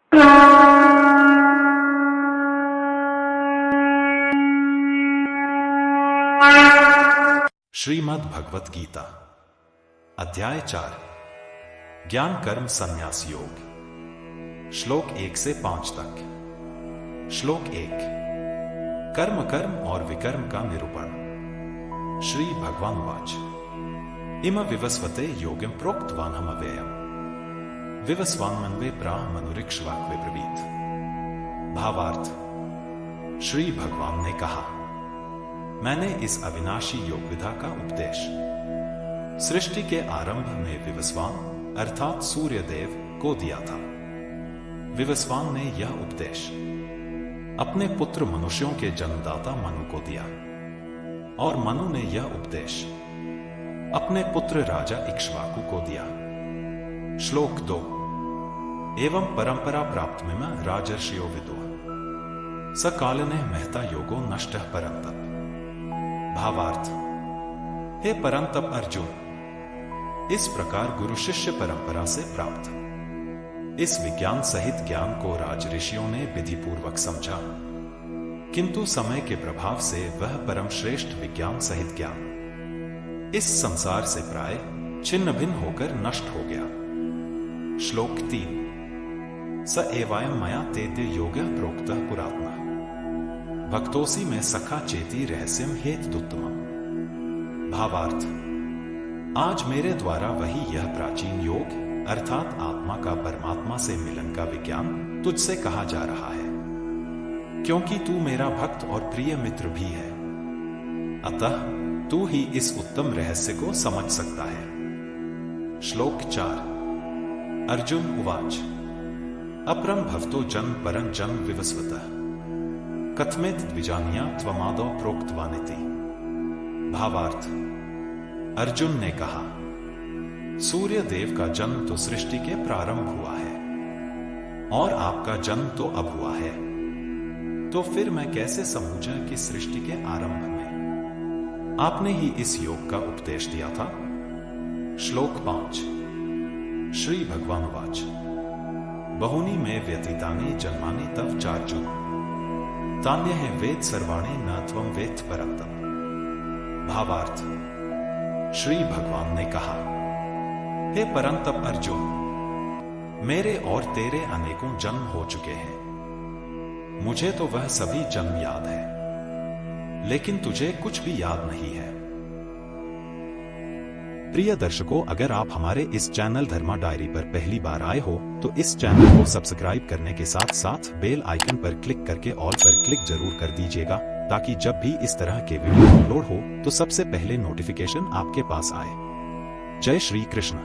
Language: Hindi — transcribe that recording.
श्रीमद् भगवत गीता अध्याय 4 ज्ञान कर्म संन्यास योग। श्लोक 1 से 5 तक। श्लोक 1 कर्म कर्म और विकर्म का निरूपण। श्री भगवान वाच इम विवस्वते योगिम प्रोक्तवानहम अव्ययम् विवस्वान्मन्वे ब्राह्मणुरिक्ष्वाक् विब्रवीत। भावार्थ, श्री भगवान ने कहा, मैंने इस अविनाशी योग विधा का उपदेश सृष्टि के आरंभ में विवस्वान अर्थात सूर्य देव को दिया था। विवस्वान ने यह उपदेश अपने पुत्र मनुष्यों के जन्मदाता मनु को दिया और मनु ने यह उपदेश अपने पुत्र राजा इक्ष्वाकु को दिया। श्लोक 2 एवं परंपरा प्राप्त में राजर्षियो विदो सकालने महता योगो नष्टः परंतप। भावार्थ, हे परंतप अर्जुन, इस प्रकार गुरु शिष्य परंपरा से प्राप्त इस विज्ञान सहित ज्ञान को राज ऋषियों ने विधि पूर्वक समझा, किंतु समय के प्रभाव से वह परम श्रेष्ठ विज्ञान सहित ज्ञान इस संसार से प्राय छिन्न भिन्न होकर नष्ट हो गया। श्लोक 3 स एवायं मया तेद्य योगः प्रोक्तः पुरात्मा भक्तोसी में सखा चेती रहस्यम हेतुत्तमम्। भावार्थ, आज मेरे द्वारा वही यह प्राचीन योग अर्थात आत्मा का परमात्मा से मिलन का विज्ञान तुझसे कहा जा रहा है, क्योंकि तू मेरा भक्त और प्रिय मित्र भी है। अतः तू ही इस उत्तम रहस्य को समझ सकता है। श्लोक 4 अर्जुन उवाच अपरं भवतो जन्म परं जन्म विवस्वतः कथमेत द्विजानिया त्वमादौ प्रोक्तवानिति। भावार्थ, अर्जुन ने कहा, सूर्य देव का जन्म तो सृष्टि के प्रारंभ हुआ है और आपका जन्म तो अब हुआ है, तो फिर मैं कैसे समझूं कि सृष्टि के आरंभ में आपने ही इस योग का उपदेश दिया था। श्लोक 5 श्री भगवान वाच बहुनी में व्यतीतानि जन्मानि तव चार्जुन तान्य है वेद सर्वाणि न त्वं वेद परंतप। भावार्थ, श्री भगवान ने कहा, हे परंतप अर्जुन, मेरे और तेरे अनेकों जन्म हो चुके हैं। मुझे तो वह सभी जन्म याद है, लेकिन तुझे कुछ भी याद नहीं है। प्रिय दर्शकों, अगर आप हमारे इस चैनल धर्मा डायरी पर पहली बार आए हो तो इस चैनल को सब्सक्राइब करने के साथ साथ बेल आइकन पर क्लिक करके ऑल पर क्लिक जरूर कर दीजिएगा, ताकि जब भी इस तरह के वीडियो अपलोड हो तो सबसे पहले नोटिफिकेशन आपके पास आए। जय श्री कृष्ण।